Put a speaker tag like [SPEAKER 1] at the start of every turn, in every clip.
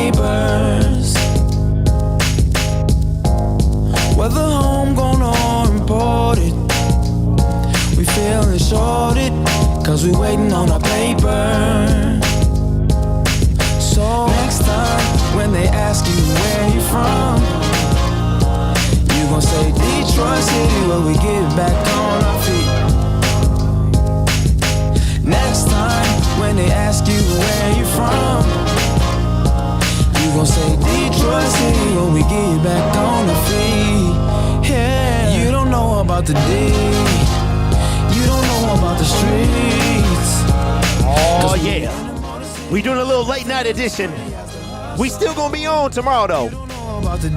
[SPEAKER 1] papers. Whether homegrown or imported, we feeling shorted, cause we waiting on our paper. So next time when they ask you where you from, you gon' say Detroit City, where we get back on our feet. Next time when they ask you where you from, you gon' say Detroit City, when we get back on our feet. Yeah, you don't know about the D, you don't know about the streets.
[SPEAKER 2] Oh yeah, we doing a little late night edition. We still gonna be on tomorrow though.
[SPEAKER 1] You don't know about the D,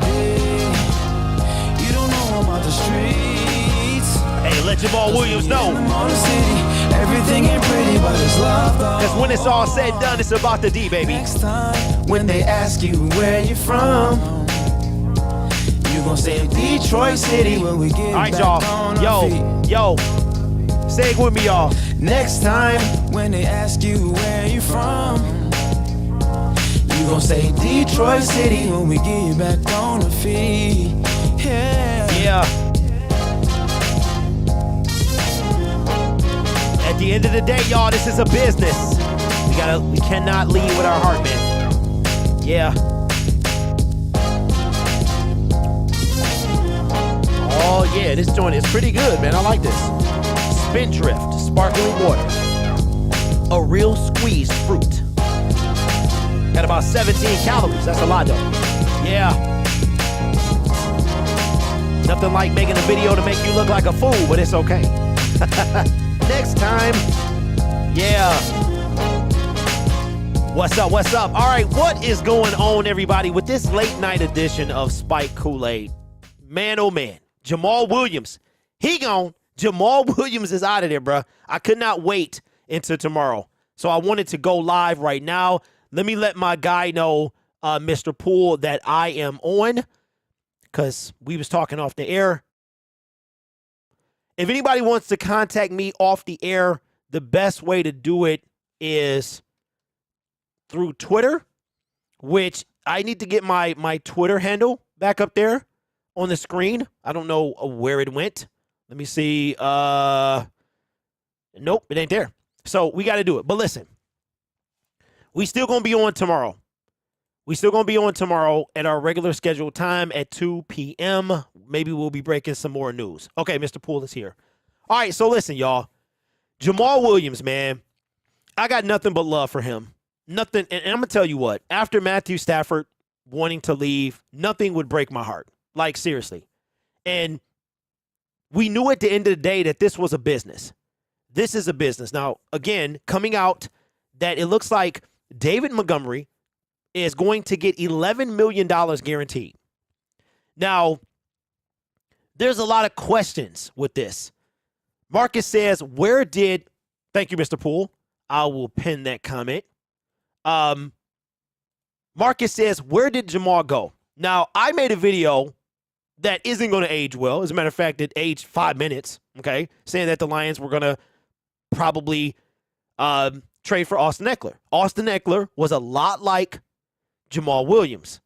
[SPEAKER 1] you don't know about the streets.
[SPEAKER 2] Hey, let Jamal Williams know.
[SPEAKER 1] Everything ain't pretty, but it's love though.
[SPEAKER 2] Cause when it's all said and done, it's about the D, baby.
[SPEAKER 1] Next time when they ask you where you from, you gon' say Detroit City, when we get
[SPEAKER 2] all right,
[SPEAKER 1] back
[SPEAKER 2] y'all.
[SPEAKER 1] on our feet.
[SPEAKER 2] Yo, say it with me, y'all.
[SPEAKER 1] Next time when they ask you where you from, you gon' say Detroit City, when we get back on our feet.
[SPEAKER 2] Yeah. At the end of the day, y'all, this is a business. We cannot lead with our heart, man. Yeah. Oh yeah, this joint is pretty good, man. I like this. Spindrift, sparkling water. A real squeezed fruit. Got about 17 calories. That's a lot, though. Yeah. Nothing like making a video to make you look like a fool, but it's okay. Next time. Yeah. What's up? What's up? All right, what is going on, everybody, with this late night edition of Spike Kool-Aid? Man, oh man. Jamal Williams. He gone. Jamal Williams is out of there, bro. I could not wait until tomorrow. So I wanted to go live right now. Let me let my guy know, Mr. Poole, that I am on, because we was talking off the air. If anybody wants to contact me off the air, the best way to do it is through Twitter, which I need to get my Twitter handle back up there on the screen. I don't know where it went. Let me see. Nope, it ain't there. So we got to do it. But listen, we still going to be on tomorrow. We still going to be on tomorrow at our regular scheduled time at 2 p.m. Maybe we'll be breaking some more news. Okay, Mr. Poole is here. All right, so listen, y'all. Jamal Williams, man, I got nothing but love for him. Nothing, and I'm going to tell you what. After Matthew Stafford wanting to leave, nothing would break my heart. Like, seriously. And we knew at the end of the day that this was a business. This is a business. Now, again, coming out that it looks like David Montgomery is going to get $11 million guaranteed. Now, there's a lot of questions with this. Marcus says, thank you, Mr. Poole. I will pin that comment. Marcus says, where did Jamal go? Now, I made a video that isn't going to age well. As a matter of fact, it aged 5 minutes, okay, saying that the Lions were going to probably trade for Austin Eckler. Austin Eckler was a lot like Jamal Williams.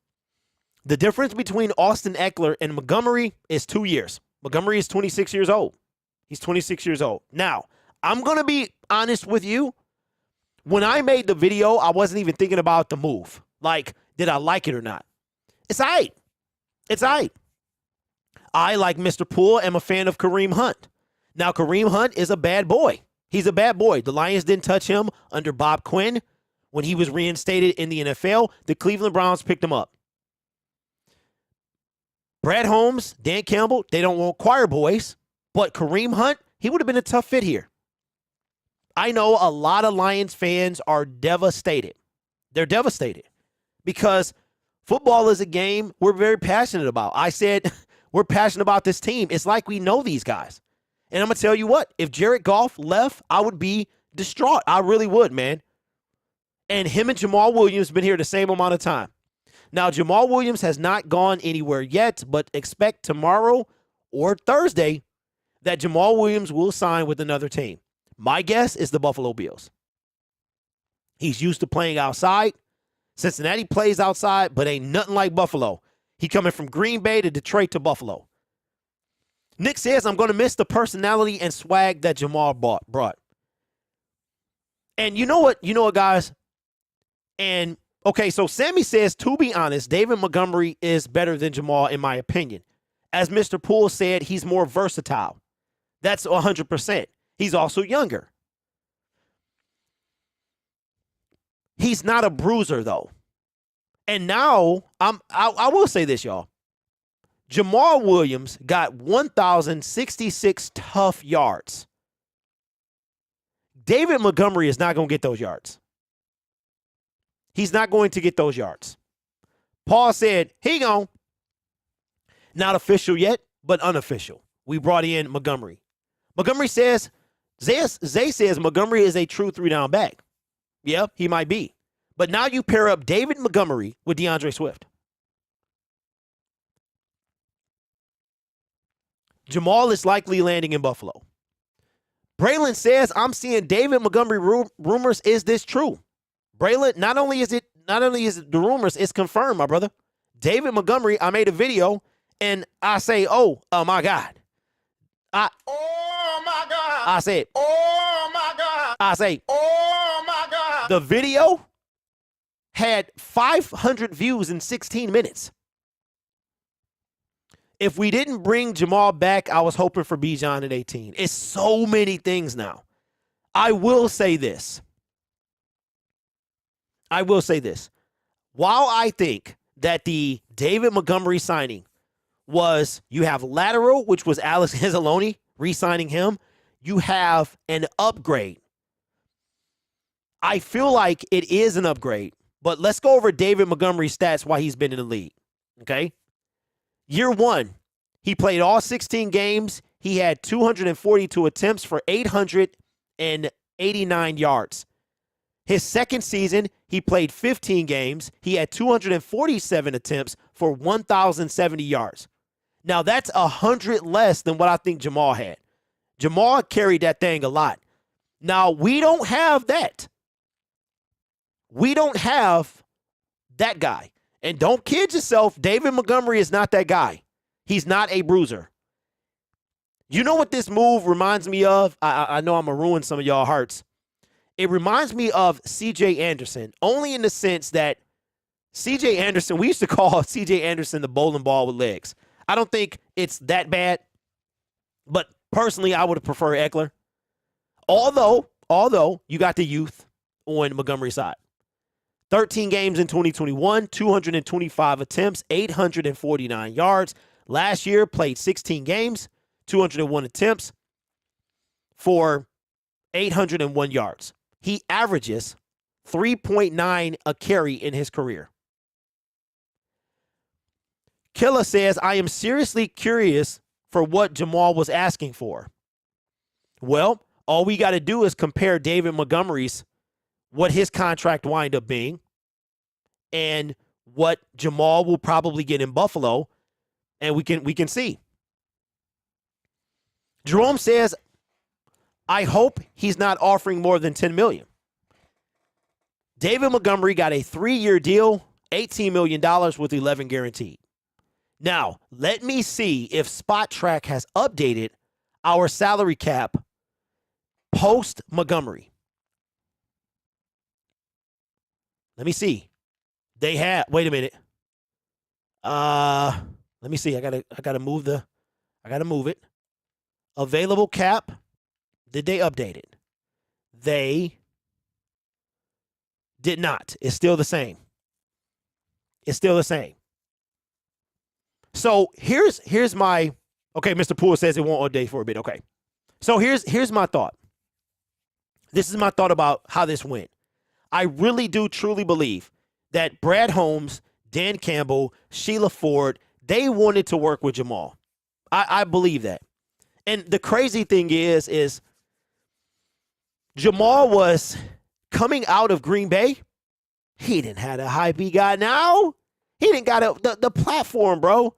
[SPEAKER 2] The difference between Austin Eckler and Montgomery is 2 years. Montgomery is 26 years old. He's 26 years old. Now, I'm going to be honest with you. When I made the video, I wasn't even thinking about the move. Like, did I like it or not? It's all right. It's all right. I, like Mr. Poole, am a fan of Kareem Hunt. Now, Kareem Hunt is a bad boy. He's a bad boy. The Lions didn't touch him under Bob Quinn. When he was reinstated in the NFL, the Cleveland Browns picked him up. Brad Holmes, Dan Campbell, they don't want choir boys. But Kareem Hunt, he would have been a tough fit here. I know a lot of Lions fans are devastated. They're devastated because football is a game we're very passionate about. I said we're passionate about this team. It's like we know these guys. And I'm going to tell you what, if Jared Goff left, I would be distraught. I really would, man. And him and Jamal Williams have been here the same amount of time. Now, Jamal Williams has not gone anywhere yet, but expect tomorrow or Thursday that Jamal Williams will sign with another team. My guess is the Buffalo Bills. He's used to playing outside. Cincinnati plays outside, but ain't nothing like Buffalo. He coming from Green Bay to Detroit to Buffalo. Nick says, I'm going to miss the personality and swag that Jamal brought. And you know what, guys? And, okay, so Sammy says, to be honest, David Montgomery is better than Jamal, in my opinion. As Mr. Poole said, he's more versatile. That's 100%. He's also younger. He's not a bruiser, though. And now, I will say this, y'all. Jamal Williams got 1,066 tough yards. David Montgomery is not going to get those yards. He's not going to get those yards. Paul said, he gone. Not official yet, but unofficial. We brought in Montgomery. Montgomery says, Zay says Montgomery is a true 3-down back. Yeah, he might be. But now you pair up David Montgomery with DeAndre Swift. Jamal is likely landing in Buffalo. Braylon says, I'm seeing David Montgomery rumors. Is this true? Braylon, not only is it the rumors, it's confirmed, my brother. David Montgomery, I made a video and I say, oh my God. Oh my God. I said, oh my God. I say, oh my God. The video had 500 views in 16 minutes. If we didn't bring Jamal back, I was hoping for Bijan at 18. It's so many things now. I will say this. While I think that the David Montgomery signing was, you have lateral, which was Alex Anzalone, re-signing him. You have an upgrade. I feel like it is an upgrade, but let's go over David Montgomery's stats while he's been in the league, okay? Year one, he played all 16 games. He had 242 attempts for 889 yards. His second season, he played 15 games. He had 247 attempts for 1,070 yards. Now, that's 100 less than what I think Jamal had. Jamal carried that thing a lot. Now, we don't have that. We don't have that guy. And don't kid yourself, David Montgomery is not that guy. He's not a bruiser. You know what this move reminds me of? I know I'm going to ruin some of y'all hearts. It reminds me of C.J. Anderson, only in the sense that C.J. Anderson, we used to call C.J. Anderson the bowling ball with legs. I don't think it's that bad, but personally, I would have preferred Eckler. Although you got the youth on Montgomery's side. 13 games in 2021, 225 attempts, 849 yards. Last year, played 16 games, 201 attempts for 801 yards. He averages 3.9 a carry in his career. Killa says, I am seriously curious for what Jamal was asking for. Well, all we got to do is compare David Montgomery's, what his contract wind up being, and what Jamal will probably get in Buffalo, and we can see. Jerome says, I hope he's not offering more than $10 million. David Montgomery got a 3-year deal, $18 million with 11 guaranteed. Now, let me see if Spot Track has updated our salary cap post Montgomery. Let me see. They have, wait a minute. Let me see. I gotta move it. Available cap. Did they update it? They did not. It's still the same. So here's my, okay, Mr. Poole says it won't update for a bit. Okay. So here's my thought. This is my thought about how this went. I really do truly believe that Brad Holmes, Dan Campbell, Sheila Ford, they wanted to work with Jamal. I believe that. And the crazy thing is Jamal was coming out of Green Bay. He didn't have the hype he got now. He didn't got the platform, bro.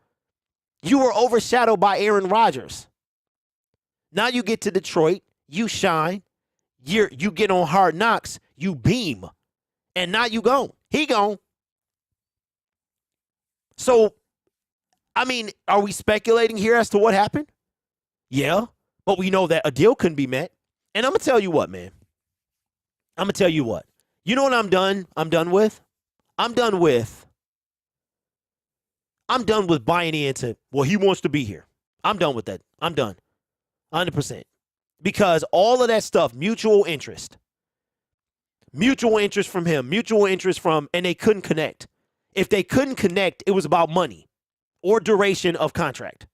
[SPEAKER 2] You were overshadowed by Aaron Rodgers. Now you get to Detroit, you shine. You get on Hard Knocks, you beam. And now you gone. He gone. So, I mean, are we speculating here as to what happened? Yeah, but we know that a deal couldn't be met. And I'm going to tell you what, man. I'm going to tell you what. You know what I'm done with? I'm done with buying into, well, he wants to be here. I'm done with that. I'm done. 100%. Because all of that stuff, mutual interest from him, mutual interest from, and they couldn't connect. If they couldn't connect, it was about money or duration of contract.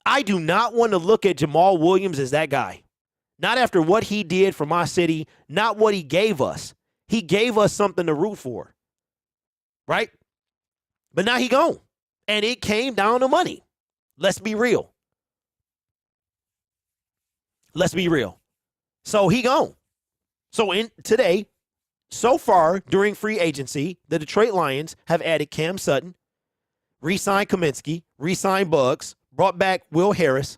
[SPEAKER 2] I do not want to look at Jamal Williams as that guy. Not after what he did for my city, not what he gave us. He gave us something to root for, right? But now he gone, and it came down to money. Let's be real. Let's be real. So he gone. So today, so far during free agency, the Detroit Lions have added Cam Sutton, re-signed Kaminsky, re-signed Bugs, brought back Will Harris,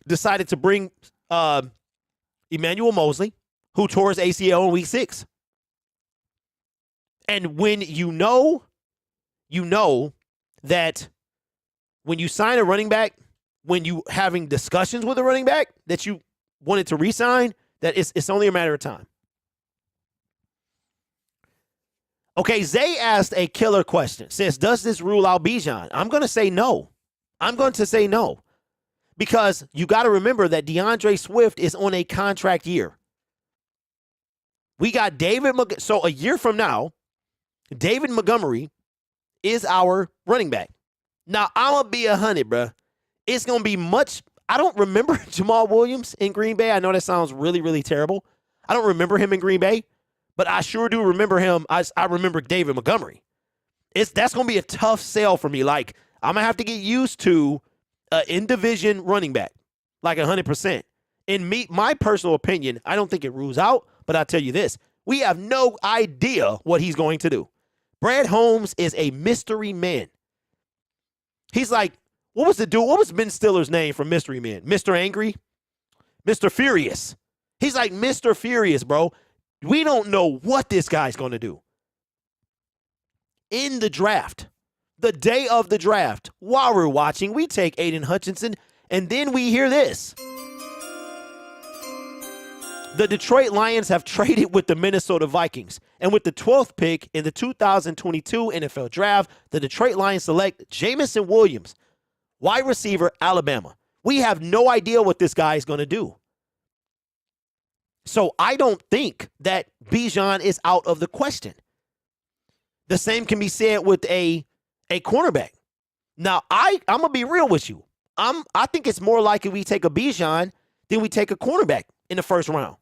[SPEAKER 2] decided to bring Emmanuel Mosley, who tore his ACL in week 6. And when you know that when you sign a running back, when you having discussions with a running back that you wanted to re-sign, that it's only a matter of time. Okay, Zay asked a killer question. Says, does this rule out Bijan? I'm going to say no. Because you got to remember that DeAndre Swift is on a contract year. We got so a year from now, David Montgomery is our running back. Now, I'm going to be 100, bro. It's going to be much. I don't remember Jamal Williams in Green Bay. I know that sounds really, really terrible. I don't remember him in Green Bay, but I sure do remember him. I remember David Montgomery. That's going to be a tough sell for me. Like, I'm going to have to get used to an in-division running back, like 100%. In my personal opinion, I don't think it rules out, but I'll tell you this. We have no idea what he's going to do. Brad Holmes is a mystery man. He's like, what was Ben Stiller's name from Mystery Men? Mr. Angry? Mr. Furious. He's like Mr. Furious, bro. We don't know what this guy's going to do. In the draft, the day of the draft, while we're watching, we take Aiden Hutchinson, and then we hear this. The Detroit Lions have traded with the Minnesota Vikings. And with the 12th pick in the 2022 NFL Draft, the Detroit Lions select Jamison Williams, wide receiver, Alabama. We have no idea what this guy is going to do. So I don't think that Bijan is out of the question. The same can be said with a cornerback. Now, I'm going to be real with you. I think it's more likely we take a Bijan than we take a cornerback in the first round.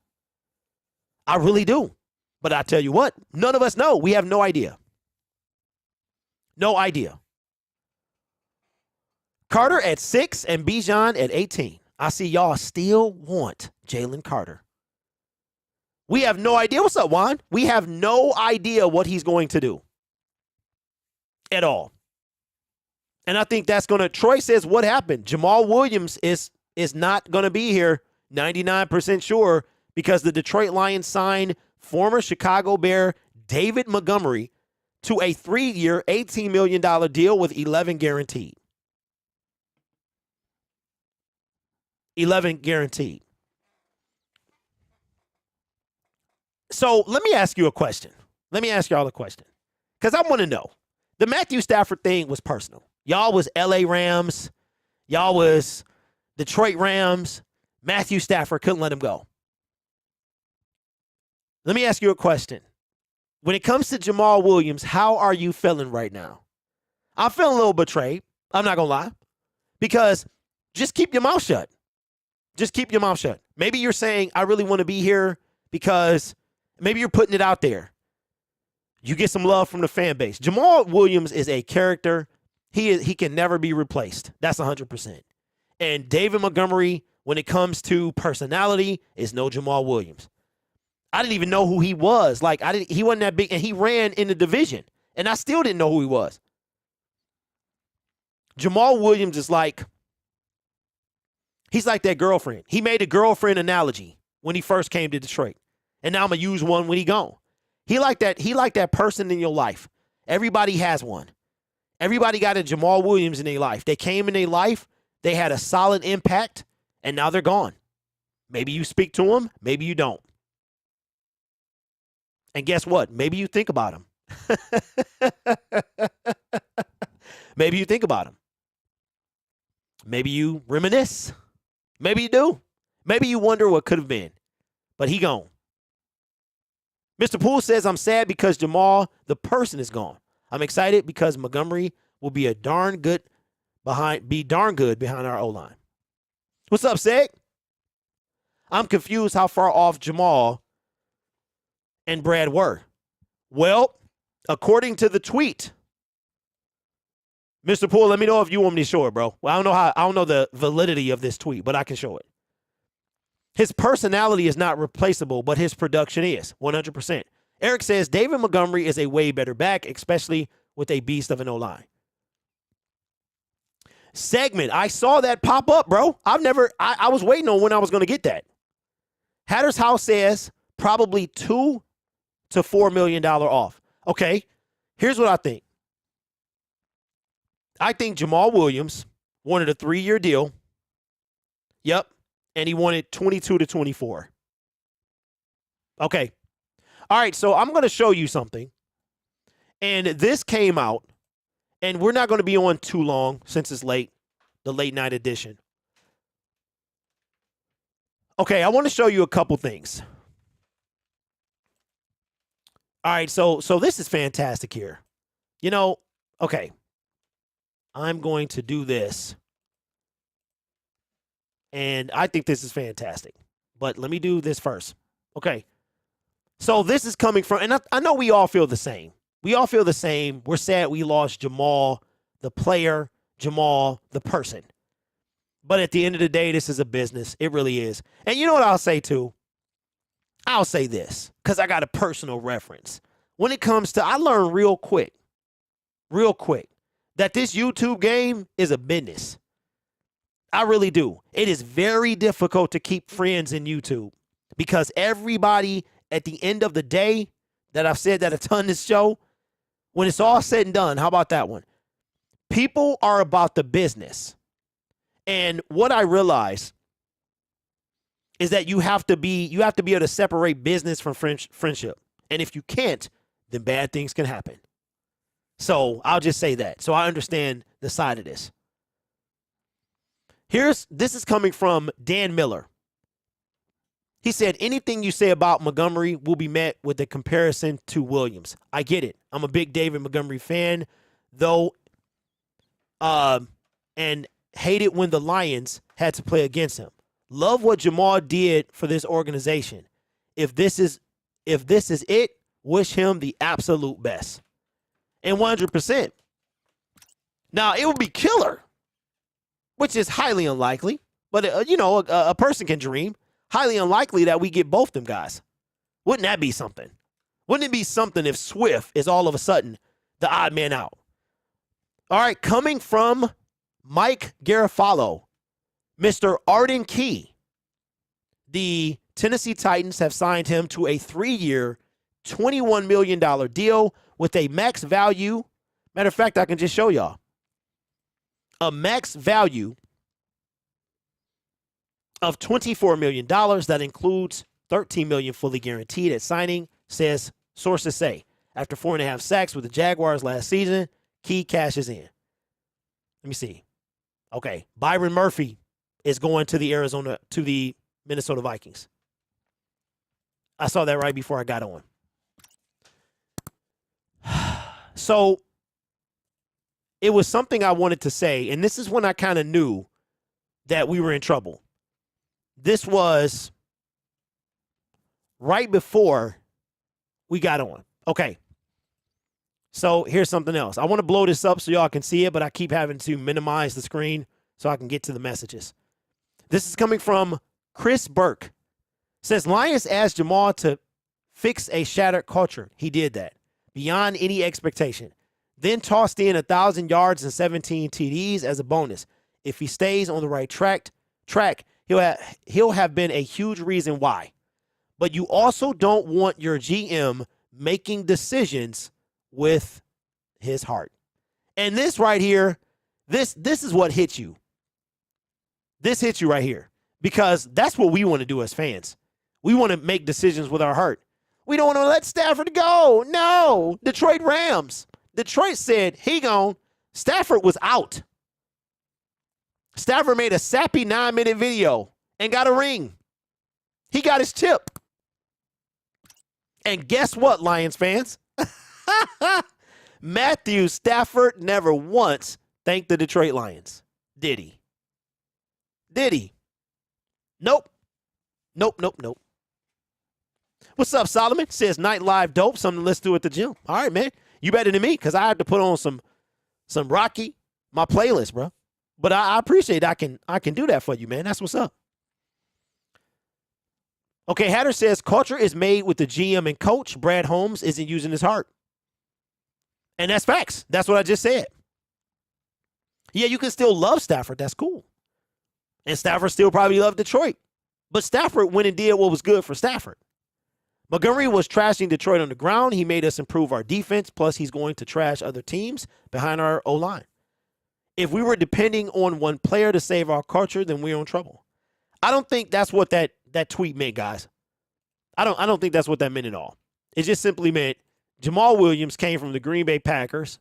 [SPEAKER 2] I really do. But I tell you what, none of us know. We have no idea. No idea. Carter at 6 and Bijan at 18. I see y'all still want Jalen Carter. We have no idea. What's up, Juan? We have no idea what he's going to do at all. And I think that's going to, Troy says, what happened? Jamal Williams is not going to be here, 99% sure, because the Detroit Lions signed former Chicago Bear David Montgomery to a 3-year, $18 million deal with 11 guaranteed. 11 guaranteed. So let me ask you a question. Let me ask y'all a question. Because I want to know. The Matthew Stafford thing was personal. Y'all was LA Rams. Y'all was Detroit Rams. Matthew Stafford couldn't let him go. Let me ask you a question. When it comes to Jamal Williams, how are you feeling right now? I'm feeling a little betrayed. I'm not going to lie. Because just keep your mouth shut. Just keep your mouth shut. Maybe you're saying, I really want to be here because maybe you're putting it out there. You get some love from the fan base. Jamal Williams is a character. He can never be replaced. That's 100%. And David Montgomery, when it comes to personality, is no Jamal Williams. I didn't even know who he was. He wasn't that big, and he ran in the division, and I still didn't know who he was. Jamal Williams is he's like that girlfriend. He made a girlfriend analogy when he first came to Detroit, and now I'm going to use one when he gone. He like that person in your life. Everybody has one. Everybody got a Jamal Williams in their life. They came in their life, they had a solid impact, and now they're gone. Maybe you speak to them, maybe you don't. And guess what? Maybe you think about them. Maybe you think about them. Maybe you reminisce. Maybe you do. Maybe you wonder what could have been. But he gone. Mr. Poole says, I'm sad because Jamal, the person, is gone. I'm excited because Montgomery will be darn good behind our O-line. What's up, Seg? I'm confused how far off Jamal and Brad were. Well, according to the tweet, Mr. Poole, let me know if you want me to show it, bro. Well, I don't know the validity of this tweet, but I can show it. His personality is not replaceable, but his production is 100%. Eric says David Montgomery is a way better back, especially with a beast of an O-line. Segment, I saw that pop up, bro. I was waiting on when I was going to get that. Hatter's House says probably $2 to $4 million off. Okay, here's what I think. I think Jamal Williams wanted a 3-year deal. Yep. And he wanted 22 to 24. Okay. All right, so I'm going to show you something. And this came out, and we're not going to be on too long since it's late, the late night edition. Okay, I want to show you a couple things. All right, so this is fantastic here. You know, okay, I'm going to do this. And I think this is fantastic. But let me do this first. Okay. So this is coming from, and I know we all feel the same. We all feel the same. We're sad we lost Jamal, the player, Jamal, the person. But at the end of the day, this is a business. It really is. And you know what I'll say too? I'll say this because I got a personal reference. When it comes to, I learned real quick, that this YouTube game is a business. I really do. It is very difficult to keep friends in YouTube because everybody at the end of the day, that I've said that a ton this show, when it's all said and done, how about that one? People are about the business. And what I realize is that you have to be able to separate business from friendship. And if you can't, then bad things can happen. So I'll just say that. So I understand the side of this. This is coming from Dan Miller. He said, anything you say about Montgomery will be met with a comparison to Williams. I get it. I'm a big David Montgomery fan, though, and hate it when the Lions had to play against him. Love what Jamal did for this organization. If this is it, wish him the absolute best. And 100%. Now, it would be killer, which is highly unlikely. But, a person can dream. Highly unlikely that we get both them guys. Wouldn't that be something? Wouldn't it be something if Swift is all of a sudden the odd man out? All right, coming from Mike Garofalo, Mr. Arden Key. The Tennessee Titans have signed him to a 3-year, $21 million deal with a max value. Matter of fact, I can just show y'all. A max value of $24 million. That includes $13 million fully guaranteed at signing, says sources say. After 4.5 sacks with the Jaguars last season, Key cashes in. Let me see. Okay, Byron Murphy is going to the Minnesota Vikings. I saw that right before I got on. So it was something I wanted to say, and this is when I kind of knew that we were in trouble. This was right before we got on. Okay. So here's something else. I want to blow this up so y'all can see it, but I keep having to minimize the screen so I can get to the messages. This is coming from Chris Burke. Says, Lions asked Jamal to fix a shattered culture. He did that beyond any expectation. Then tossed in 1,000 yards and 17 TDs as a bonus. If he stays on the right track, he'll have been a huge reason why. But you also don't want your GM making decisions with his heart. And this right here, this is what hits you. This hits you right here because that's what we want to do as fans. We want to make decisions with our heart. We don't want to let Stafford go. No, Detroit Rams. Detroit said he gone. Stafford was out. Stafford made a sappy 9-minute video and got a ring. He got his chip. And guess what, Lions fans? Matthew Stafford never once thanked the Detroit Lions. Did he? Did he? Nope. Nope. What's up, Solomon? Says Night Live dope. Something to listen to at the gym. All right, man. You better than me because I have to put on some Rocky, my playlist, bro. But I appreciate I can do that for you, man. That's what's up. Okay, Hatter says culture is made with the GM and coach. Brad Holmes isn't using his heart. And that's facts. That's what I just said. Yeah, you can still love Stafford. That's cool. And Stafford still probably loved Detroit. But Stafford went and did what was good for Stafford. Montgomery was trashing Detroit on the ground. He made us improve our defense. Plus, he's going to trash other teams behind our O-line. If we were depending on one player to save our culture, then we're in trouble. I don't think that's what that tweet meant, guys. I don't think that's what that meant at all. It just simply meant Jamal Williams came from the Green Bay Packers,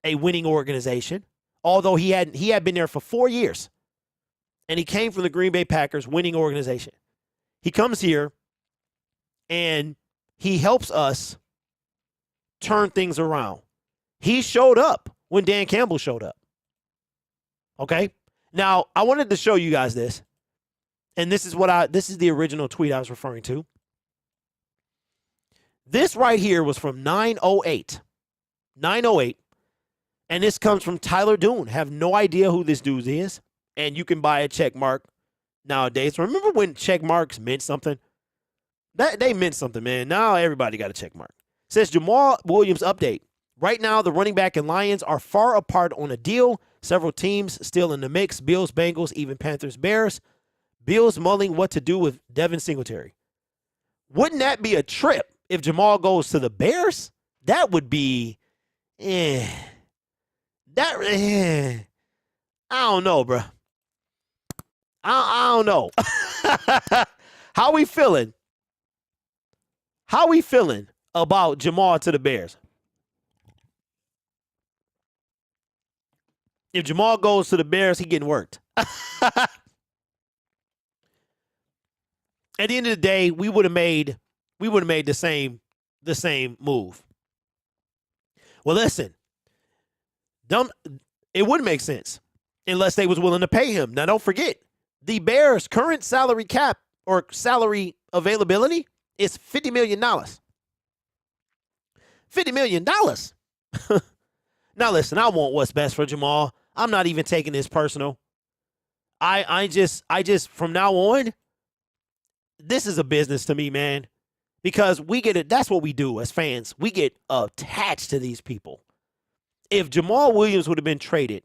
[SPEAKER 2] a winning organization, although he had been there for 4 years. And he came from the Green Bay Packers, winning organization. He comes here and he helps us turn things around. He showed up when Dan Campbell showed up. Okay? Now, I wanted to show you guys this. And this is the original tweet I was referring to. This right here was from 908. 908. And this comes from Tyler Doon. Have no idea who this dude is. And you can buy a check mark nowadays. Remember when check marks meant something? They meant something, man. Now everybody got a check mark. Says Jamal Williams update. Right now, the running back and Lions are far apart on a deal. Several teams still in the mix. Bills, Bengals, even Panthers, Bears. Bills mulling what to do with Devin Singletary. Wouldn't that be a trip if Jamal goes to the Bears? That would be, I don't know, bro. I don't know. How we feeling? How we feeling about Jamal to the Bears? If Jamal goes to the Bears, he getting worked. At the end of the day, we would have made the same move. Well, listen, it wouldn't make sense unless they was willing to pay him. Now, don't forget, the Bears' current salary cap or salary availability is $50 million. $50 million. Now, listen, I want what's best for Jamal. I'm not even taking this personal. I just from now on, this is a business to me, man, because we get it. That's what we do as fans. We get attached to these people. If Jamal Williams would have been traded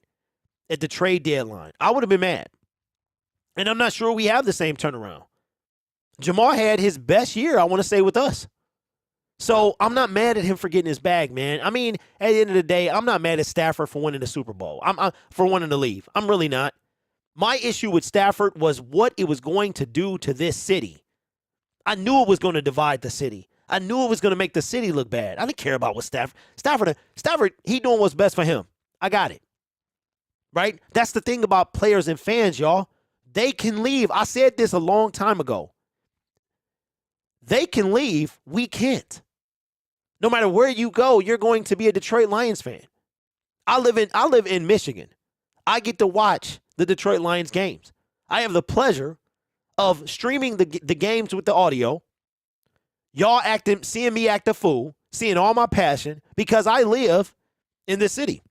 [SPEAKER 2] at the trade deadline, I would have been mad. And I'm not sure we have the same turnaround. Jamal had his best year, I want to say, with us. So I'm not mad at him for getting his bag, man. I mean, at the end of the day, I'm not mad at Stafford for winning the Super Bowl. I'm for wanting to leave. I'm really not. My issue with Stafford was what it was going to do to this city. I knew it was going to divide the city. I knew it was going to make the city look bad. I didn't care about what Stafford, he doing what's best for him. I got it. Right? That's the thing about players and fans, y'all. They can leave. I said this a long time ago. They can leave. We can't. No matter where you go, you're going to be a Detroit Lions fan. I live in Michigan. I get to watch the Detroit Lions games. I have the pleasure of streaming the games with the audio. Y'all seeing me act a fool, seeing all my passion because I live in this city.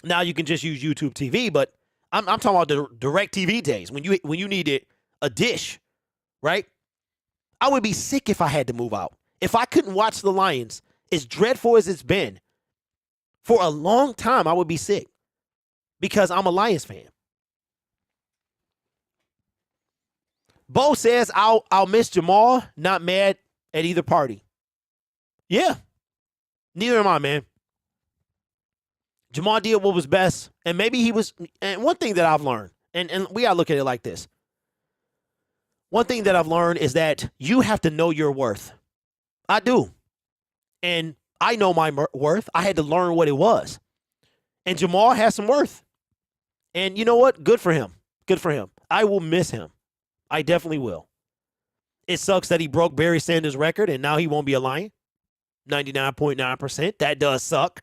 [SPEAKER 2] Now you can just use YouTube TV, but I'm talking about the direct TV days when you needed a dish, right? I would be sick if I had to move out. If I couldn't watch the Lions, as dreadful as it's been, for a long time, I would be sick because I'm a Lions fan. Bo says, I'll miss Jamal, not mad at either party. Yeah. Neither am I, man. Jamal did what was best, and maybe he was. And one thing that I've learned, and we gotta look at it like this. One thing that I've learned is that you have to know your worth. I do, and I know my worth. I had to learn what it was, and Jamal has some worth. And you know what? Good for him. Good for him. I will miss him. I definitely will. It sucks that he broke Barry Sanders' record, and now he won't be a Lion. 99.9%. That does suck.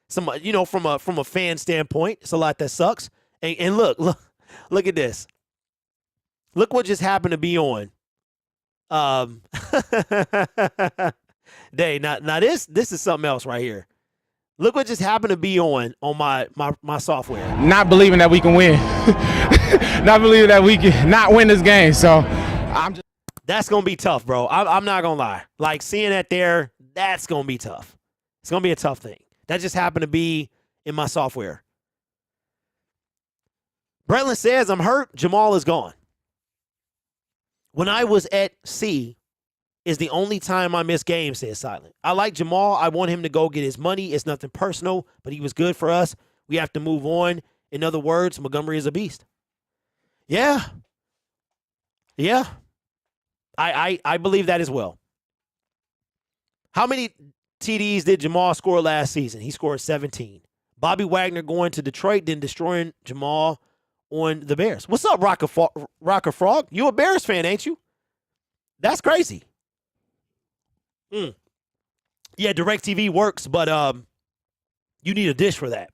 [SPEAKER 2] From a fan standpoint, it's a lot that sucks. And look at this. Look what just happened to be on. Day. Now this is something else right here. Look what just happened to be on my software.
[SPEAKER 3] Not believing that we can win. Not believing that we can not win this game. So I'm just.
[SPEAKER 2] That's gonna be tough, bro. I'm not gonna lie. Like seeing that there, that's gonna be tough. It's gonna be a tough thing. That just happened to be in my software. Bretland says, I'm hurt. Jamal is gone. When I was at sea is the only time I miss games, says Silent. I like Jamal. I want him to go get his money. It's nothing personal, but he was good for us. We have to move on. In other words, Montgomery is a beast. Yeah. Yeah. I believe that as well. How many TDs did Jamal score last season? He scored 17. Bobby Wagner going to Detroit, then destroying Jamal on the Bears. What's up, Rocker Frog? You a Bears fan, ain't you? That's crazy. Yeah, DirecTV works, but you need a dish for that.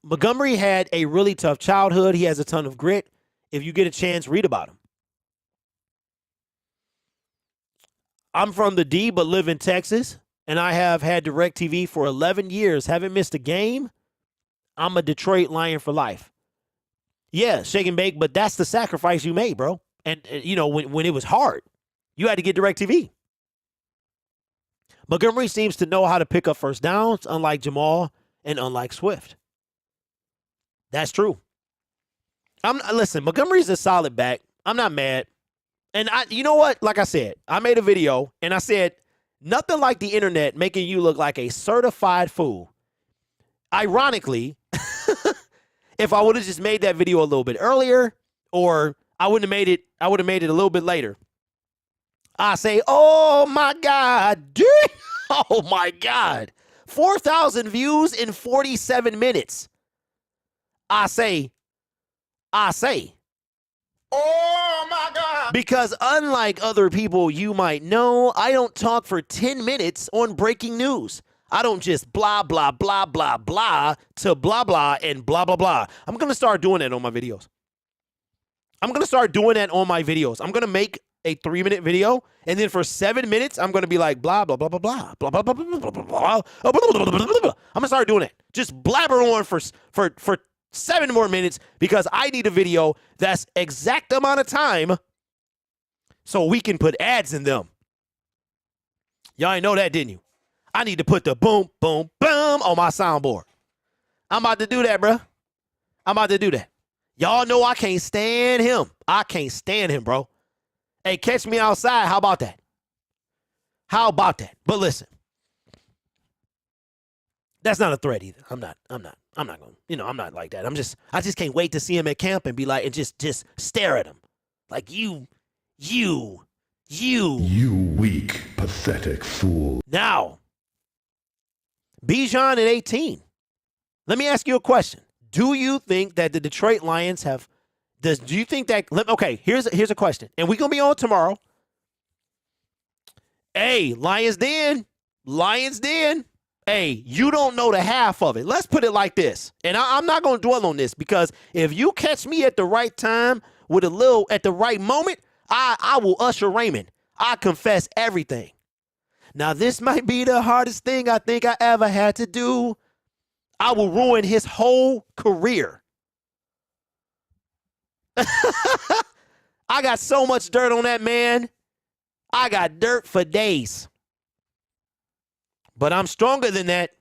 [SPEAKER 2] Montgomery had a really tough childhood. He has a ton of grit. If you get a chance, read about him. I'm from the D, but live in Texas, and I have had DirecTV for 11 years. Haven't missed a game. I'm a Detroit Lion for life. Yeah, shake and bake, but that's the sacrifice you made, bro. And when it was hard, you had to get DirecTV. Montgomery seems to know how to pick up first downs, unlike Jamal and unlike Swift. That's true. Listen, Montgomery's a solid back. I'm not mad. And you know what? Like I said, I made a video and I said, nothing like the internet making you look like a certified fool. Ironically, if I would have just made that video a little bit earlier, or I would have made it a little bit later, I say, oh my God, dude. Oh my God. 4,000 views in 47 minutes. I say, oh my God. Because unlike other people you might know, I don't talk for 10 minutes on breaking news. I don't just blah, blah, blah, blah, blah to blah, blah, and blah, blah, blah. I'm going to start doing that on my videos. I'm going to make a 3-minute video, and then for 7 minutes, I'm going to be like blah, blah, blah, blah, blah, blah, blah, blah, blah, blah, blah, blah. I'm going to start doing it. Just blabber on for 7 more minutes because I need a video that's exact amount of time so we can put ads in them. Y'all ain't know that, didn't you? I need to put the boom, boom, boom on my soundboard. I'm about to do that, bro. Y'all know I can't stand him. Bro. Hey, catch me outside. How about that? But listen, that's not a threat either. I'm not going, I'm not like that. I just can't wait to see him at camp and be like, and just stare at him. Like you
[SPEAKER 4] weak, pathetic fool.
[SPEAKER 2] Now, Bijan at 18. Let me ask you a question. Do you think that the Detroit Lions do you think that, okay, here's a question. And we're going to be on tomorrow. Hey, Lions Den. Hey, you don't know the half of it. Let's put it like this. And I'm not going to dwell on this because if you catch me at the right time at the right moment, I will usher Raymond. I confess everything. Now, this might be the hardest thing I think I ever had to do. I will ruin his whole career. I got so much dirt on that man. I got dirt for days. But I'm stronger than that.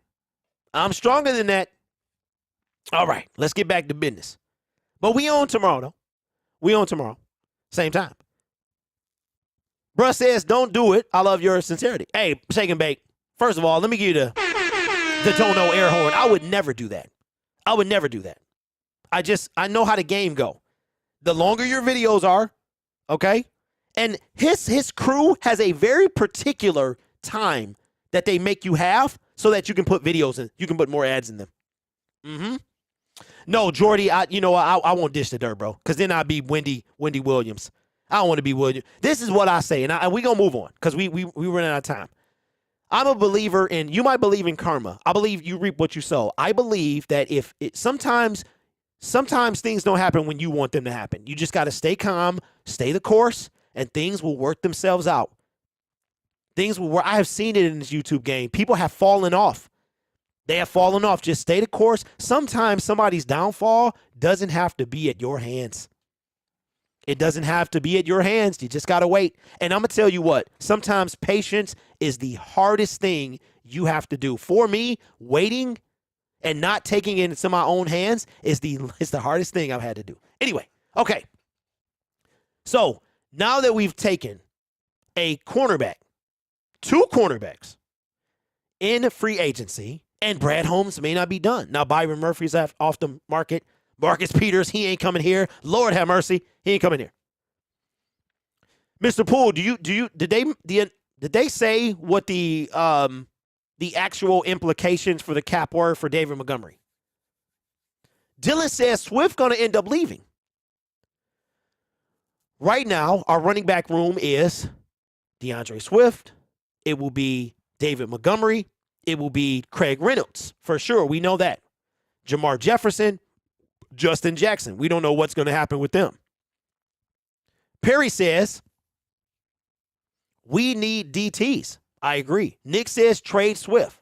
[SPEAKER 2] All right, let's get back to business. But we on tomorrow, though. Same time. Bruh says, don't do it. I love your sincerity. Hey, Shake and Bake. First of all, let me give you the don't know air horn. I would never do that. I would never do that. I know how the game go. The longer your videos are, okay? And his crew has a very particular time that they make you have so that you can put videos in. You can put more ads in them. Mm-hmm. No, Jordy, I won't dish the dirt, bro, because then I'll be Wendy Williams. I don't want to be Williams. This is what I say, and we're going to move on because we running out of time. I'm a believer in, you might believe in karma. I believe you reap what you sow. I believe that sometimes things don't happen when you want them to happen. You just got to stay calm, stay the course, and things will work themselves out. Things will work. I have seen it in this YouTube game. People have fallen off. They have fallen off. Just stay the course. Sometimes somebody's downfall doesn't have to be at your hands. It doesn't have to be at your hands. You just got to wait. And I'm going to tell you what, sometimes patience is the hardest thing you have to do. For me, waiting and not taking it into my own hands is the hardest thing I've had to do. Anyway, okay. So now that we've taken a cornerback, 2 cornerbacks in free agency, and Brad Holmes may not be done. Now, Byron Murphy's off the market. Marcus Peters, he ain't coming here. Lord have mercy, he ain't coming here. Mr. Poole, did they say what the actual implications for the cap were for David Montgomery? Dylan says Swift going to end up leaving. Right now, our running back room is DeAndre Swift. It will be David Montgomery. It will be Craig Reynolds, for sure. We know that. Jamar Jefferson, Justin Jackson. We don't know what's going to happen with them. Perry says, we need DTs. I agree. Nick says trade Swift.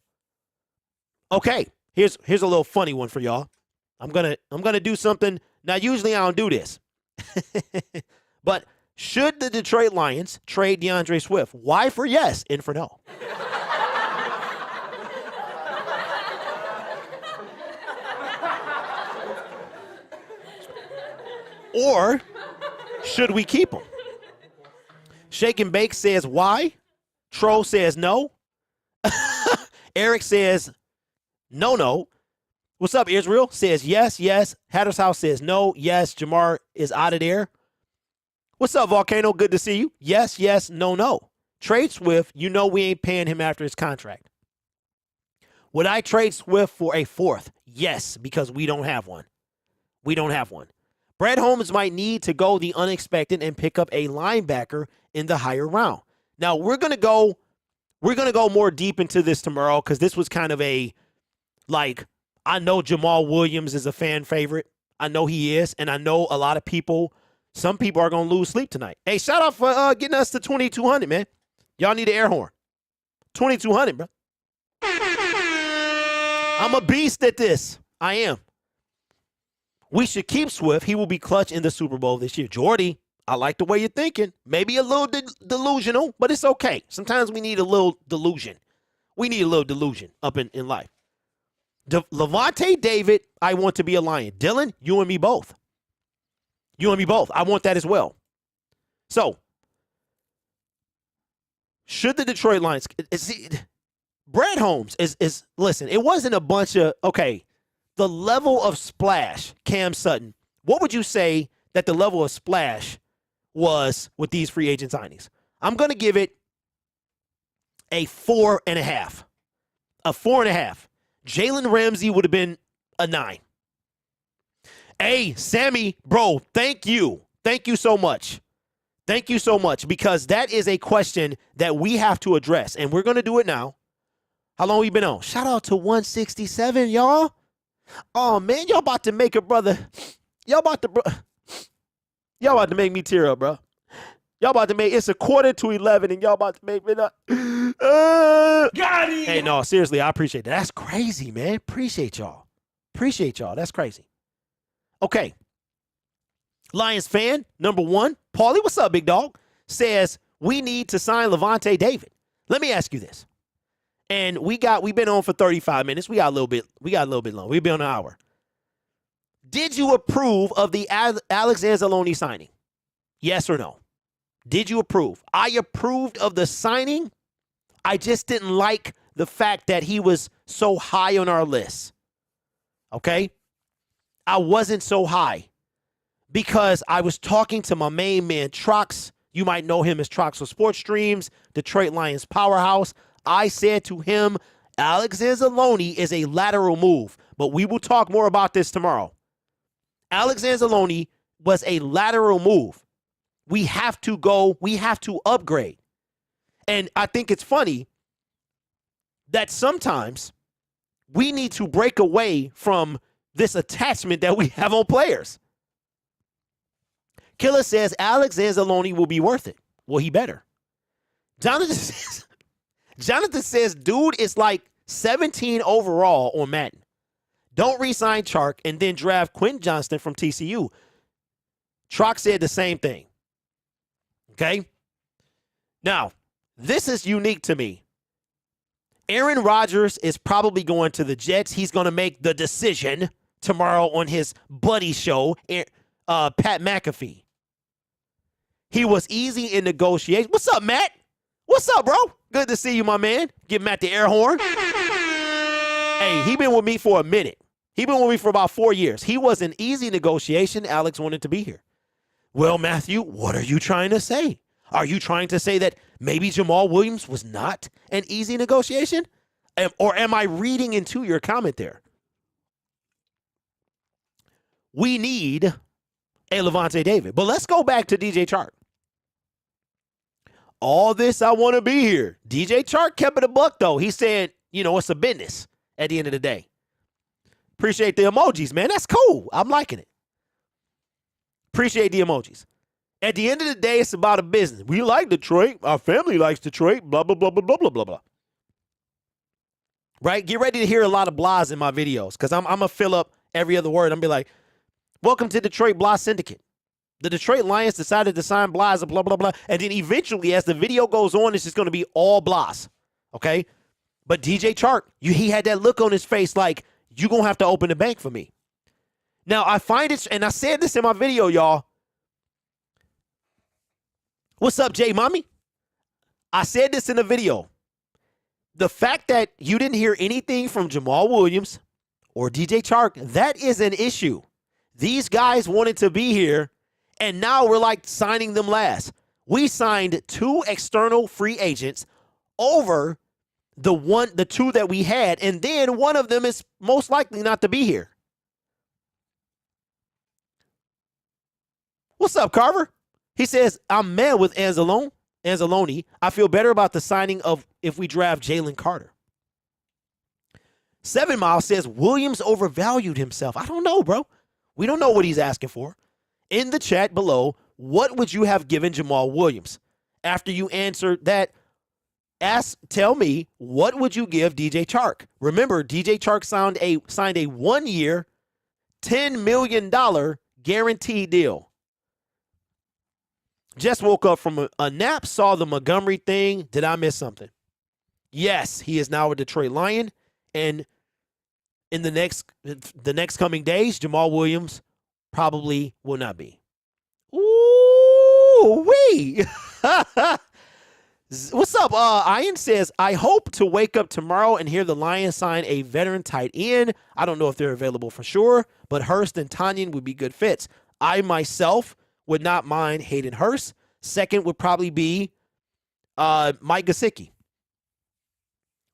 [SPEAKER 2] Okay, here's a little funny one for y'all. I'm gonna do something. Now, usually I don't do this. But should the Detroit Lions trade DeAndre Swift? Y for yes, N for no. Or should we keep him? Shake and Bake says why. Troll says no. Eric says no. What's up, Israel? Says yes. Hatter's House says no, yes. Jamar is out of there. What's up, Volcano? Good to see you. Yes, no. Trade Swift, we ain't paying him after his contract. Would I trade Swift for a 4th? Yes, because we don't have one. Brad Holmes might need to go the unexpected and pick up a linebacker in the higher round. Now, we're going to go more deep into this tomorrow because this was kind of I know Jamal Williams is a fan favorite. I know he is, and I know a lot of people, some people are going to lose sleep tonight. Hey, shout out for getting us to 2,200, man. Y'all need an air horn. 2,200, bro. I'm a beast at this. I am. We should keep Swift. He will be clutch in the Super Bowl this year. Jordy, I like the way you're thinking. Maybe a little delusional, but it's okay. Sometimes we need a little delusion. We need a little delusion up in life. Levante David, I want to be a Lion. Dylan, you and me both. I want that as well. So, should the Detroit Lions... Brad Holmes is listen, it wasn't a bunch of... Okay, the level of splash, Cam Sutton, what would you say that the level of splash was with these free agent signings? I'm going to give it a 4.5. A 4.5. Jalen Ramsey would have been a 9. Hey, Sammy, bro, thank you. Thank you so much. Thank you so much, because that is a question that we have to address, and we're going to do it now. How long we been on? Shout out to 167, y'all. Oh, man, y'all about to make a brother. Y'all about to make me tear up, bro. Y'all about to make, it's 11:45, and y'all about to make me not. Got it. Hey, no, seriously, I appreciate that. That's crazy, man. Appreciate y'all. That's crazy. Okay. Lions fan, number 1, Paulie, what's up, big dog? Says, we need to sign Levante David. Let me ask you this. And we've been on for 35 minutes. We got a little bit long. We've been on an hour. Did you approve of the Alex Anzalone signing? Yes or no? Did you approve? I approved of the signing. I just didn't like the fact that he was so high on our list. Okay? I wasn't so high because I was talking to my main man, Trox. You might know him as Trox for Sports Streams, Detroit Lions powerhouse. I said to him, Alex Anzalone is a lateral move, but we will talk more about this tomorrow. Alex Anzalone was a lateral move. We have to upgrade. And I think it's funny that sometimes we need to break away from this attachment that we have on players. Killer says Alex Anzalone will be worth it. Well, he better. Jonathan says, dude is like 17 overall on Madden. Don't re-sign Chark and then draft Quentin Johnston from TCU. Trox said the same thing. Okay? Now, this is unique to me. Aaron Rodgers is probably going to the Jets. He's going to make the decision tomorrow on his buddy show, Pat McAfee. He was easy in negotiation. What's up, Matt? What's up, bro? Good to see you, my man. Give Matt the air horn. Hey, he been with me for a minute. He been with me for about 4 years. He was an easy negotiation. Alex wanted to be here. Well, Matthew, what are you trying to say? Are you trying to say that maybe Jamal Williams was not an easy negotiation? Or am I reading into your comment there? We need a Levante David. But let's go back to DJ Chark. All this, I want to be here. DJ Chark kept it a buck, though. He said, it's a business at the end of the day. Appreciate the emojis, man. That's cool. I'm liking it. Appreciate the emojis. At the end of the day, it's about a business. We like Detroit. Our family likes Detroit. Blah, blah, blah, blah, blah, blah, blah, blah. Right? Get ready to hear a lot of blahs in my videos because I'm going to fill up every other word. I'm going to be like, welcome to Detroit Blah Syndicate. The Detroit Lions decided to sign blahs, blah, blah, blah. And then eventually, as the video goes on, it's just going to be all blahs. Okay? But DJ Chark, he had that look on his face like, you're going to have to open the bank for me. Now, I find it, and I said this in my video, y'all. What's up, Jay Mommy? I said this in the video. The fact that you didn't hear anything from Jamal Williams or DJ Chark, that is an issue. These guys wanted to be here, and now we're like signing them last. We signed 2 external free agents over the 2 that we had, and then one of them is most likely not to be here. What's up, Carver? He says, I'm mad with Anzalone. I feel better about the signing of if we draft Jalen Carter. 7 Mile says, Williams overvalued himself. I don't know, bro. We don't know what he's asking for. In the chat below, what would you have given Jamal Williams? After you answered that, tell me, what would you give DJ Chark? Remember, DJ Chark signed a 1-year, $10 million guaranteed deal. Just woke up from a nap, saw the Montgomery thing. Did I miss something? Yes, he is now a Detroit Lion. And in the next coming days, Jamal Williams probably will not be. Ooh, wee. What's up? Ian says, I hope to wake up tomorrow and hear the Lions sign a veteran tight end. I don't know if they're available for sure, but Hurst and Tanyan would be good fits. I myself would not mind Hayden Hurst. Second would probably be Mike Gesicki.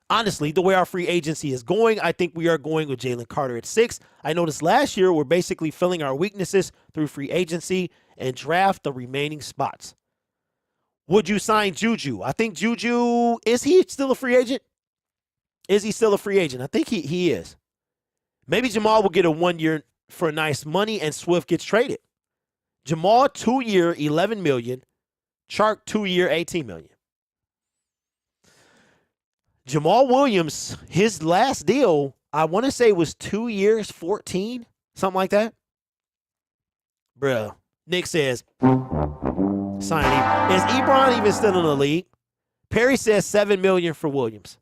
[SPEAKER 2] Honestly, the way our free agency is going, I think we are going with Jalen Carter at 6. I noticed last year we're basically filling our weaknesses through free agency and draft the remaining spots. Would you sign Juju? I think Juju, is he still a free agent? Is he still a free agent? I think he is. Maybe Jamal will get a 1 year for nice money and Swift gets traded. Jamal, 2 year, $11 million. Chark, 2 year, $18 million. Jamal Williams, his last deal, I want to say was 2 years, 14, something like that. Bruh. Nick says, sign Ebron. Is Ebron even still in the league? Perry says $7 million for Williams.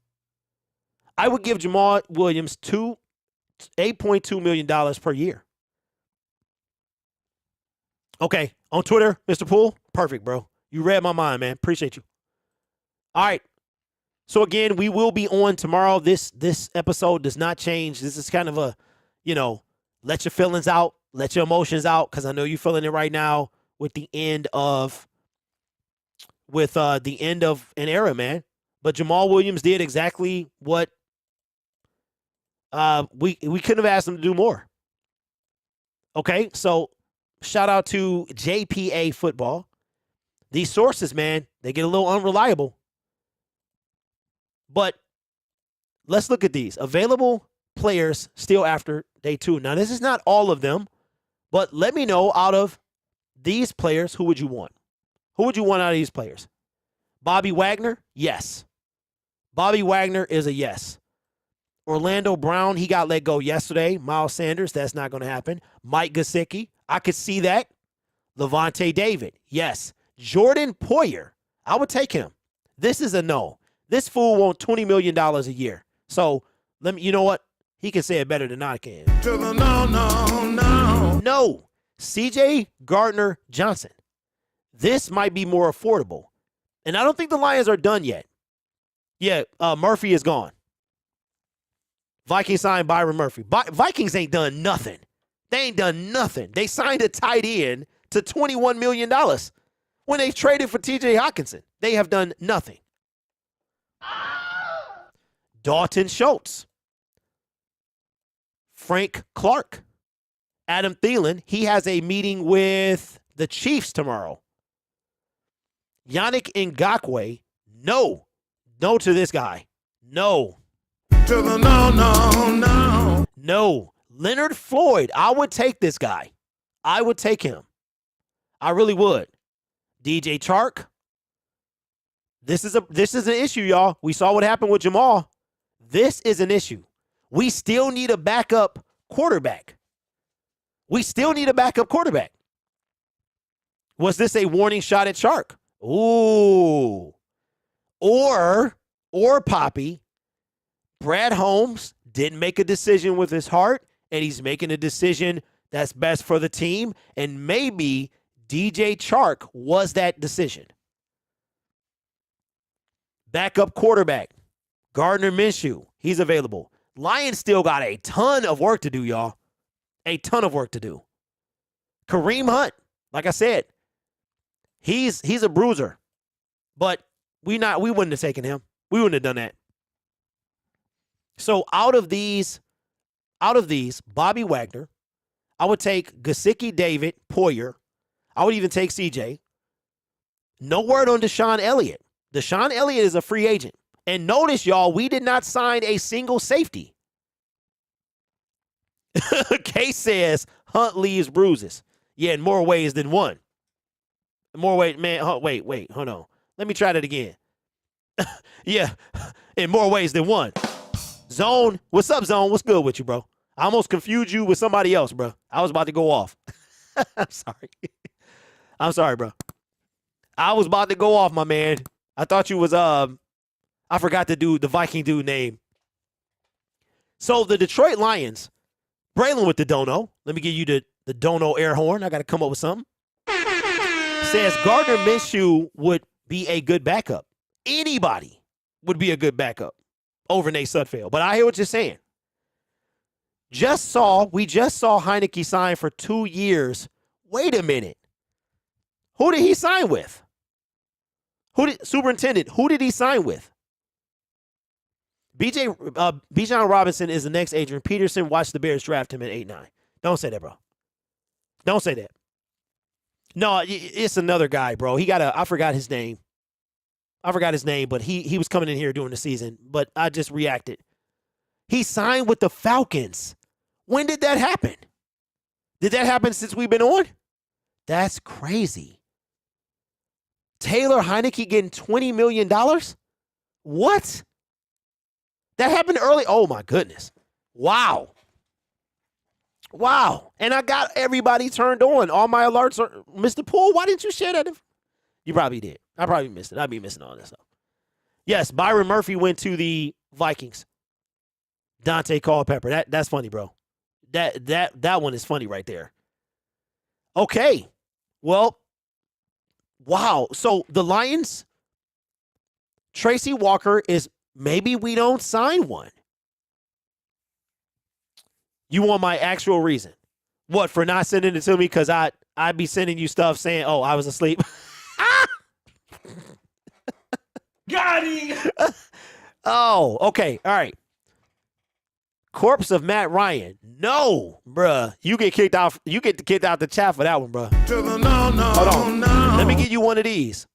[SPEAKER 2] I would give Jamal Williams $8.2 million per year. Okay, on Twitter, Mr. Poole, perfect, bro. You read my mind, man. Appreciate you. All right. So, again, we will be on tomorrow. This episode does not change. This is kind of a, let your feelings out, let your emotions out, because I know you're feeling it right now with the end of an era, man. But Jamal Williams did exactly what we couldn't have asked him to do more. Okay, so shout out to JPA Football. These sources, man, they get a little unreliable. But let's look at these. Available players still after day 2. Now, this is not all of them, but let me know out of these players, who would you want? Who would you want out of these players? Bobby Wagner? Yes. Bobby Wagner is a yes. Orlando Brown, he got let go yesterday. Miles Sanders, that's not going to happen. Mike Gesicki, I could see that. Levante David, yes. Jordan Poyer, I would take him. This is a no. This fool wants $20 million a year. So, you know what? He can say it better than I can. No. C.J. Gardner-Johnson. This might be more affordable. And I don't think the Lions are done yet. Yeah, Murphy is gone. Vikings signed Byron Murphy. Vikings ain't done nothing. They ain't done nothing. They signed a tight end to $21 million when they traded for T.J. Hockenson. They have done nothing. Dalton Schultz. Frank Clark. Adam Thielen. He has a meeting with the Chiefs tomorrow. Yannick Ngakoue. No. No to this guy. No. No. Leonard Floyd. I would take this guy. I would take him. I really would. DJ Chark. This is an issue, y'all. We saw what happened with Jamal. This is an issue. We still need a backup quarterback. Was this a warning shot at Chark? Ooh. Or Poppy, Brad Holmes didn't make a decision with his heart, and he's making a decision that's best for the team, and maybe DJ Chark was that decision. Backup quarterback, Gardner Minshew, he's available. Lions still got a ton of work to do, y'all. A ton of work to do. Kareem Hunt, like I said, he's a bruiser, but we wouldn't have taken him. We wouldn't have done that. So out of these, Bobby Wagner, I would take Gesicki, David, Poyer. I would even take CJ. No word on Deshaun Elliott. Deshaun Elliott is a free agent. And notice, y'all, we did not sign a single safety. Case says Hunt leaves bruises. Yeah, in more ways than one. Wait, hold on. Let me try that again. Yeah, in more ways than one. Zone, what's up, Zone? What's good with you, bro? I almost confused you with somebody else, bro. I was about to go off. I'm sorry, bro. I was about to go off, my man. I thought you was, I forgot the Viking dude name. So the Detroit Lions, Braylon with the dono. Let me give you the dono air horn. I got to come up with something. Says Gardner Minshew would be a good backup. Anybody would be a good backup over Nate Sudfeld. But I hear what you're saying. We just saw Heineke sign for 2 years. Wait a minute. Who did he sign with? Superintendent, who did he sign with? Bijan Robinson is the next Adrian Peterson. Watch the Bears draft him at 8-9. Don't say that, bro. Don't say that. No, it's another guy, bro. I forgot his name. But he was coming in here during the season, but I just reacted. He signed with the Falcons. When did that happen? Did that happen since we've been on? That's crazy. Taylor Heineke getting $20 million? What? That happened early? Oh, my goodness. Wow. And I got everybody turned on. All my alerts are, Mr. Poole, why didn't you share that? You probably did. I probably missed it. I'd be missing all this stuff. Yes, Byron Murphy went to the Vikings. Dante Culpepper. That's funny, bro. That one is funny right there. Okay. Well, Wow. So the Lions, Tracy Walker is maybe we don't sign one. You want my actual reason? What, for not sending it to me? Because I'd be sending you stuff saying, oh, I was asleep.
[SPEAKER 5] Got him.
[SPEAKER 2] Oh, okay. All right. Corpse of Matt Ryan. No, bruh. You get kicked out. You get kicked out the chat for that one, bruh. Hold on. Let me give you one of these.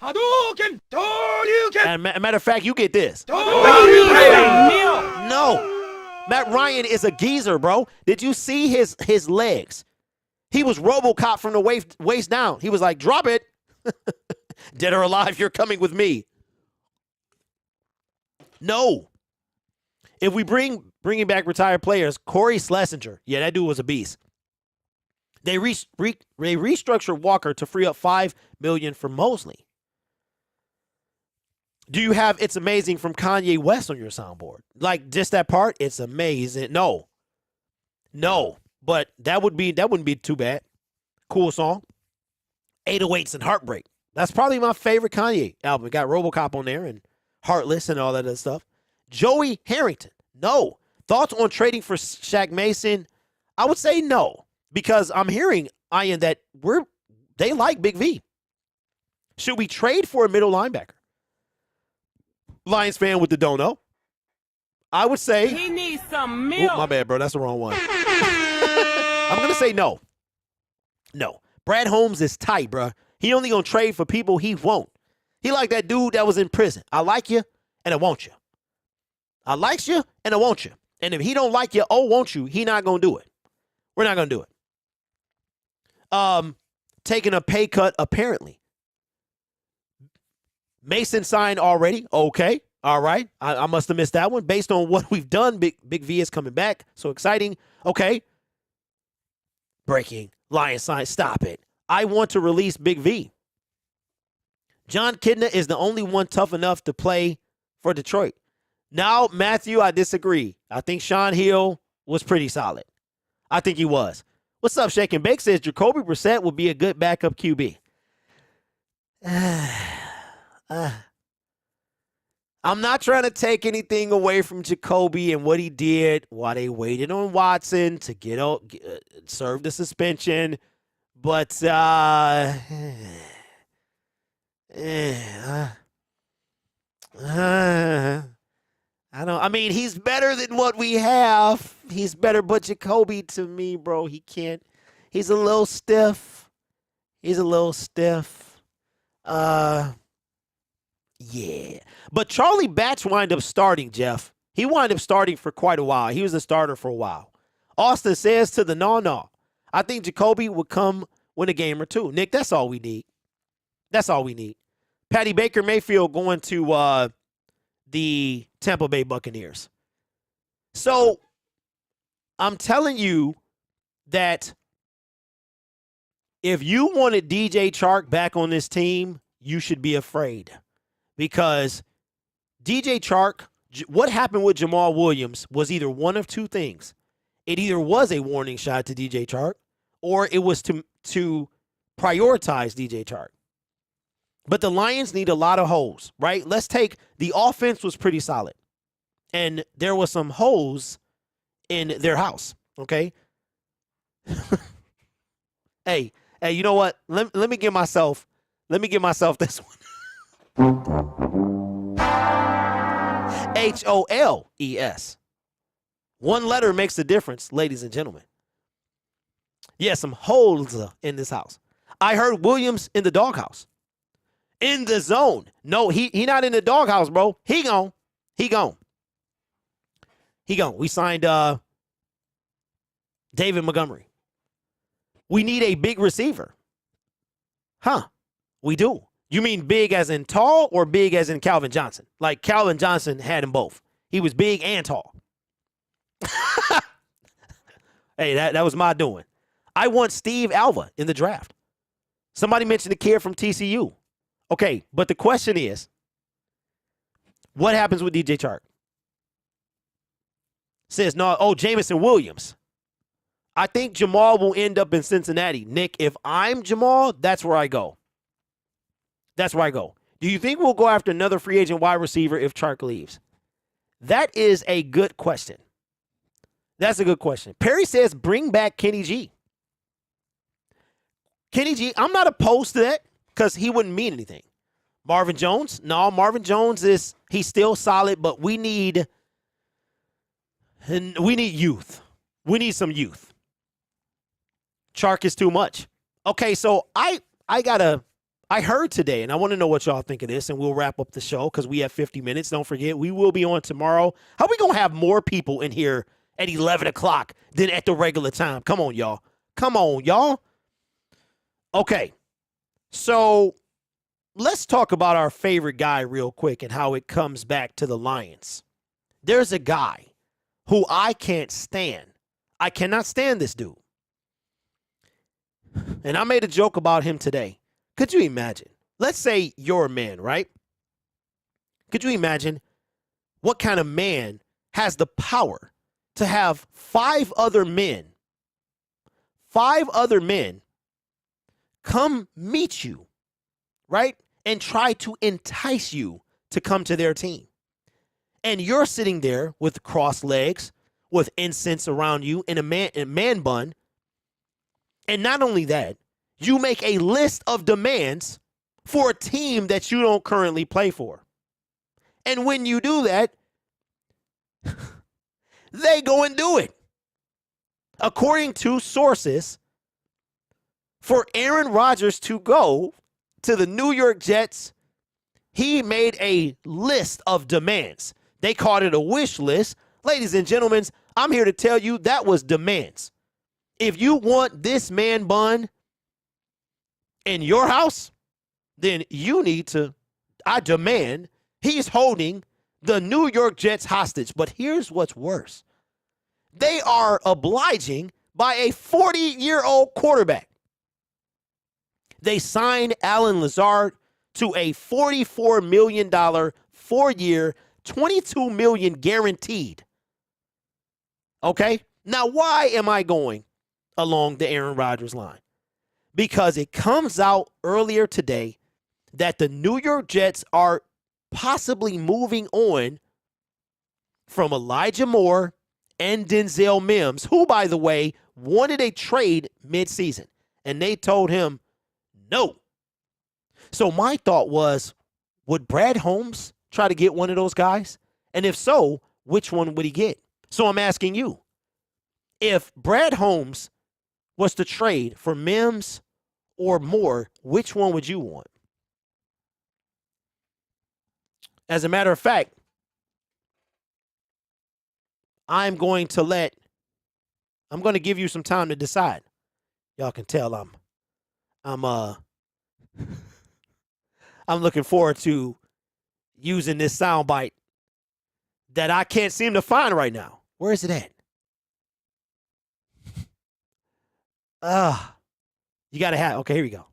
[SPEAKER 5] Hadouken! Hadouken!
[SPEAKER 2] And matter of fact, you get this.
[SPEAKER 5] Hadouken!
[SPEAKER 2] No. Matt Ryan is a geezer, bro. Did you see his legs? He was RoboCop from the waist down. He was like, drop it. Dead or alive, you're coming with me. No. If we bringing back retired players, Corey Schlesinger, yeah, that dude was a beast. They restructured Walker to free up $5 million for Mosley. Do you have "It's Amazing" from Kanye West on your soundboard? Like just that part? It's amazing. No, but that wouldn't be too bad. Cool song. 808s and Heartbreak. That's probably my favorite Kanye album. It got RoboCop on there and Heartless and all that other stuff. Joey Harrington. No. Thoughts on trading for Shaq Mason? I would say no, because I'm hearing, Ian, that they like Big V. Should we trade for a middle linebacker? Lions fan with the dono. I would say
[SPEAKER 6] He needs some milk.
[SPEAKER 2] my bad, bro. That's the wrong one. I'm going to say no. No. Brad Holmes is tight, bro. He only going to trade for people he won't. He like that dude that was in prison. I like you, and I want you. I likes you, and I want you. And if he don't like you, won't you, he not going to do it. We're not going to do it. Taking a pay cut, apparently. Mason signed already. Okay. All right. I must have missed that one. Based on what we've done, Big V is coming back. So exciting. Okay. Breaking. Lions sign. Stop it. I want to release Big V. John Kidna is the only one tough enough to play for Detroit. Now, Matthew, I disagree. I think Sean Hill was pretty solid. I think he was. What's up, Shake and Bake says Jacoby Brissett would be a good backup QB. I'm not trying to take anything away from Jacoby and what he did while they waited on Watson to serve the suspension. But I mean, he's better than what we have. He's better, but Jacoby, to me, bro, he can't. He's a little stiff. Yeah. But Charlie Batch wind up starting, Jeff. He wind up starting for quite a while. He was a starter for a while. Austin says to the no. I think Jacoby would come win a game or two. Nick, that's all we need. That's all we need. Patty Baker Mayfield going to the Tampa Bay Buccaneers. So I'm telling you that if you wanted DJ Chark back on this team, you should be afraid. Because DJ Chark, what happened with Jamal Williams was either one of two things. It either was a warning shot to DJ Chark, or it was to prioritize DJ Chark. But the Lions need a lot of holes, right? Let's take the offense was pretty solid. And there was some holes in their house, okay? Hey, you know what? Let me give myself this one. HOLES. One letter makes a difference, ladies and gentlemen. Yeah, some holes in this house. I heard Williams in the doghouse. In the zone. No, he not in the doghouse, bro. He gone. We signed David Montgomery. We need a big receiver. Huh. We do. You mean big as in tall or big as in Calvin Johnson? Like Calvin Johnson had them both. He was big and tall. Hey, that was my doing. I want Steve Alva in the draft. Somebody mentioned the kid from TCU. Okay, but the question is, what happens with DJ Chark? Says, no, Jamison Williams. I think Jamal will end up in Cincinnati. Nick, if I'm Jamal, that's where I go. That's where I go. Do you think we'll go after another free agent wide receiver if Chark leaves? That is a good question. That's a good question. Perry says bring back Kenny G. Kenny G, I'm not opposed to that because he wouldn't mean anything. Marvin Jones? No, Marvin Jones he's still solid, but we need youth. We need some youth. Chark is too much. Okay, so I heard today, and I want to know what y'all think of this, and we'll wrap up the show because we have 50 minutes. Don't forget, we will be on tomorrow. How we going to have more people in here at 11 o'clock than at the regular time? Come on, y'all. Come on, y'all. Okay, so let's talk about our favorite guy real quick and how it comes back to the Lions. There's a guy who I can't stand. I cannot stand this dude. And I made a joke about him today. Could you imagine? Let's say you're a man, right? Could you imagine what kind of man has the power to have five other men come meet you, right? And try to entice you to come to their team. And you're sitting there with crossed legs, with incense around you in a man bun. And not only that, you make a list of demands for a team that you don't currently play for. And when you do that, they go and do it. According to sources, for Aaron Rodgers to go to the New York Jets, he made a list of demands. They called it a wish list. Ladies and gentlemen, I'm here to tell you that was demands. If you want this man bun in your house, then you need to, I demand, he's holding the New York Jets hostage. But here's what's worse. They are obliging by a 40-year-old quarterback. They signed Alan Lazard to a $44 million, 4-year, $22 million guaranteed. Okay? Now, why am I going along the Aaron Rodgers line? Because it comes out earlier today that the New York Jets are possibly moving on from Elijah Moore and Denzel Mims, who, by the way, wanted a trade midseason. And they told him no. So my thought was, would Brad Holmes try to get one of those guys? And if so, which one would he get? So I'm asking you, if Brad Holmes was to trade for Mims or Moore, which one would you want? As a matter of fact, I'm going to give you some time to decide. Y'all can tell I'm looking forward to using this soundbite that I can't seem to find right now. Where is it at? You got to have, okay, here we go.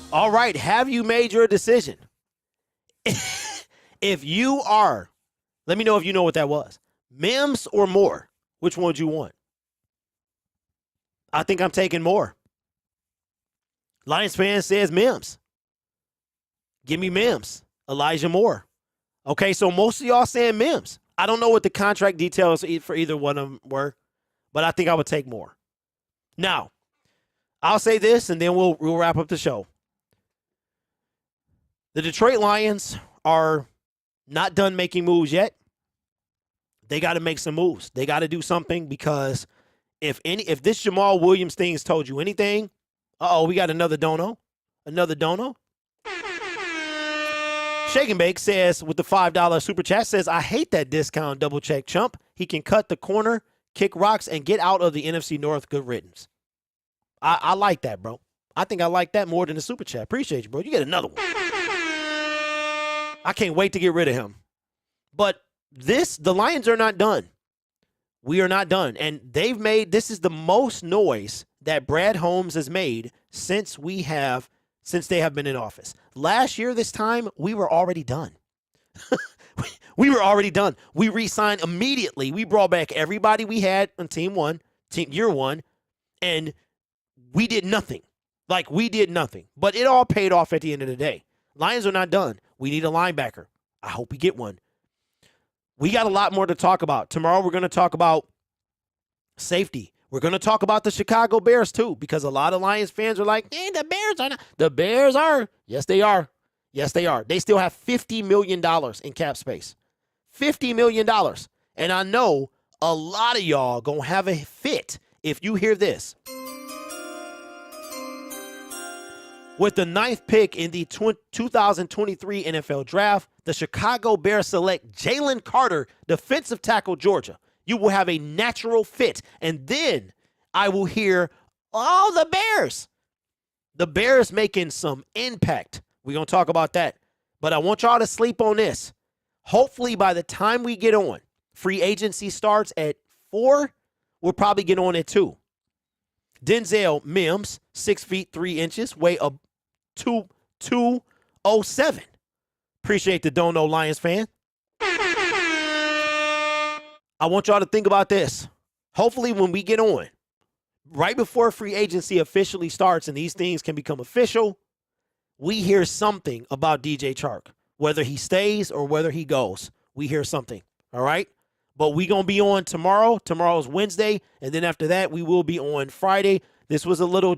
[SPEAKER 2] All right, have you made your decision? If you are, let me know if you know what that was. Mims or Moore, which one would you want? I think I'm taking Moore. Lions fan says Mims. Give me Mims. Elijah Moore. Okay, so most of y'all saying Mims. I don't know what the contract details for either one of them were, but I think I would take Moore. Now, I'll say this, and then we'll wrap up the show. The Detroit Lions are not done making moves yet. They got to make some moves. They got to do something because if this Jamal Williams thing has told you anything, we got another dono. Another dono. Shake and Bake says, with the $5 super chat, says, I hate that discount double check chump. He can cut the corner, kick rocks, and get out of the NFC North. Good riddance. I like that, bro. I think I like that more than the super chat. Appreciate you, bro. You get another one. I can't wait to get rid of him. But the Lions are not done. We are not done. And this is the most noise that Brad Holmes has made since they have been in office. Last year, this time, we were already done. We were already done. We re-signed immediately. We brought back everybody we had on year one, and we did nothing. We did nothing. But it all paid off at the end of the day. Lions are not done. We need a linebacker. I hope we get one. We got a lot more to talk about. Tomorrow we're going to talk about safety. We're going to talk about the Chicago Bears too, because a lot of Lions fans are like, the Bears are not. The Bears are. Yes, they are. Yes, they are. They still have $50 million in cap space. $50 million. And I know a lot of y'all going to have a fit if you hear this. With the 9th pick in the 2023 NFL Draft, the Chicago Bears select Jalen Carter, defensive tackle, Georgia. You will have a natural fit. And then I will hear, the Bears. The Bears making some impact. We're going to talk about that. But I want y'all to sleep on this. Hopefully by the time we get on, free agency starts at 4, we'll probably get on at 2. Denzel Mims, 6 feet 3 inches, weigh up 207. Appreciate the Don't Know Lions fan. I want y'all to think about this. Hopefully when we get on, right before free agency officially starts and these things can become official, we hear something about DJ Chark. Whether he stays or whether he goes, we hear something. All right? But we going to be on tomorrow. Tomorrow's Wednesday. And then after that, we will be on Friday. This was a little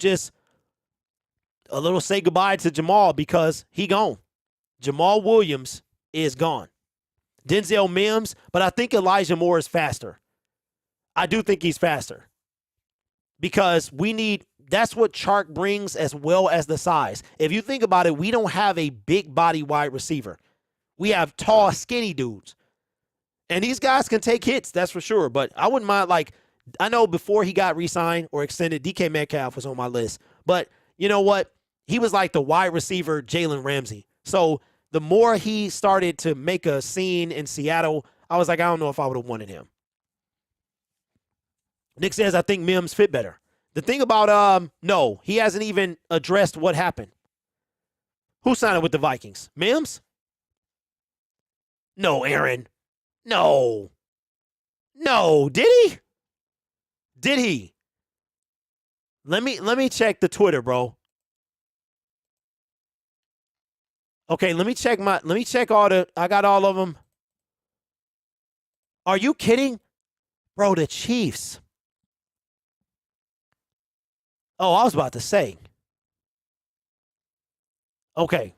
[SPEAKER 2] say goodbye to Jamaal because he gone. Jamal Williams is gone. Denzel Mims, but I think Elijah Moore is faster. I do think he's faster because that's what Chark brings as well as the size. If you think about it, we don't have a big body wide receiver. We have tall, skinny dudes. And these guys can take hits, that's for sure. But I wouldn't mind, I know before he got re-signed or extended, DK Metcalf was on my list. But you know what? He was like the wide receiver Jalen Ramsey. So the more he started to make a scene in Seattle, I was like, I don't know if I would have wanted him. Nick says, I think Mims fit better. The thing about, no, he hasn't even addressed what happened. Who signed with the Vikings? Mims? No, Aaron. No. Did he? Did he? Let me check the Twitter, bro. Okay, let me check I got all of them. Are you kidding? Bro, the Chiefs. Oh, I was about to say. Okay,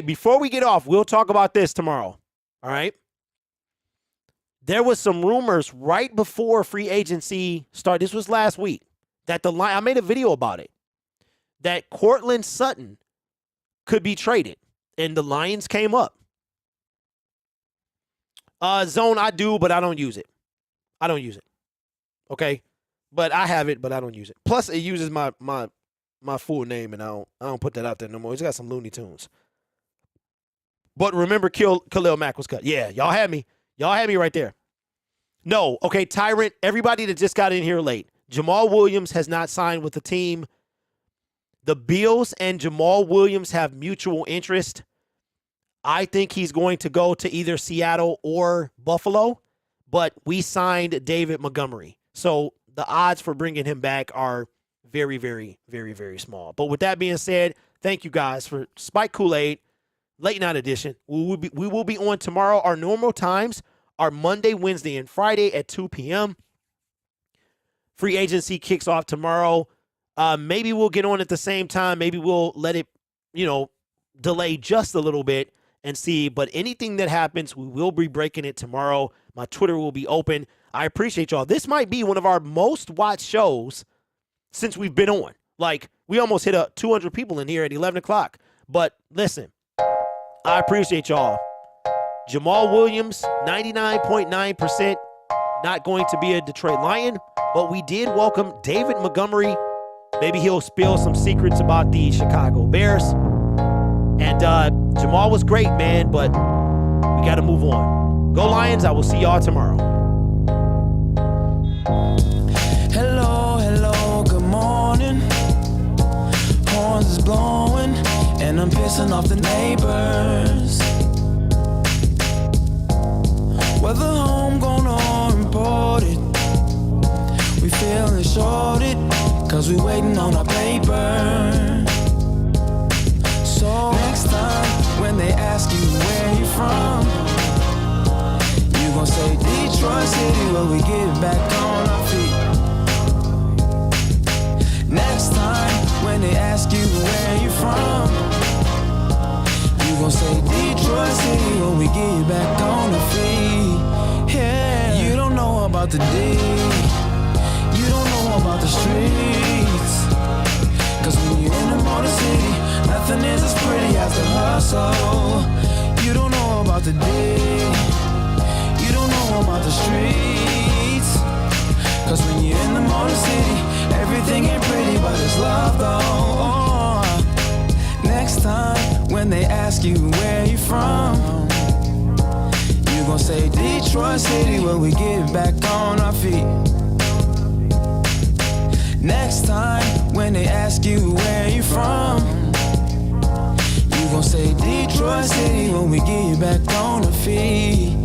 [SPEAKER 2] before we get off, we'll talk about this tomorrow. All right? There was some rumors right before free agency started. This was last week. That I made a video about it. That Cortland Sutton could be traded. And the Lions came up. Zone, I do, but I don't use it. Okay? But I have it, but I don't use it. Plus, it uses my full name, and I don't put that out there no more. It's got some Looney Tunes. But remember, Khalil Mack was cut. Yeah, y'all had me. Y'all had me right there. No, okay, Tyrant, everybody that just got in here late. Jamal Williams has not signed with the team. The Bills and Jamal Williams have mutual interest. I think he's going to go to either Seattle or Buffalo, but we signed David Montgomery. So the odds for bringing him back are very, very, very, very small. But with that being said, thank you guys for Spike Kool-Aid, late night edition. We will be on tomorrow. Our normal times are Monday, Wednesday, and Friday at 2 p.m. Free agency kicks off tomorrow. Maybe we'll get on at the same time. Maybe we'll let it, delay just a little bit and see. But anything that happens, we will be breaking it tomorrow. My Twitter will be open. I appreciate y'all. This might be one of our most watched shows since we've been on. We almost hit 200 people in here at 11 o'clock. But listen, I appreciate y'all. Jamal Williams, 99.9%, not going to be a Detroit Lion, but we did welcome David Montgomery. Maybe he'll spill some secrets about the Chicago Bears. And Jamal was great, man, but we got to move on. Go Lions. I will see y'all tomorrow.
[SPEAKER 1] Hello, good morning. Horns is blowing, and I'm pissing off the neighbors. Whether home, or imported, we feeling shorted, cause we waiting on our paper. So next time, when they ask you where you from, you gon' say Detroit City, where we get back on our feet. Next time, when they ask you where you from, you gon' say Detroit City, when we get back on our feet. Yeah, you don't know about the D, you don't know about the streets, cause when you're in the motor city, nothing is as pretty as the hustle. You don't know about the D, you don't know about the streets, cause when you're in the motor city, everything ain't pretty but it's love though. Next time when they ask you where you from, you gon' say Detroit City, where we get back on our feet. Next time when they ask you where you from, you gon' say Detroit City, when we get back on our feet.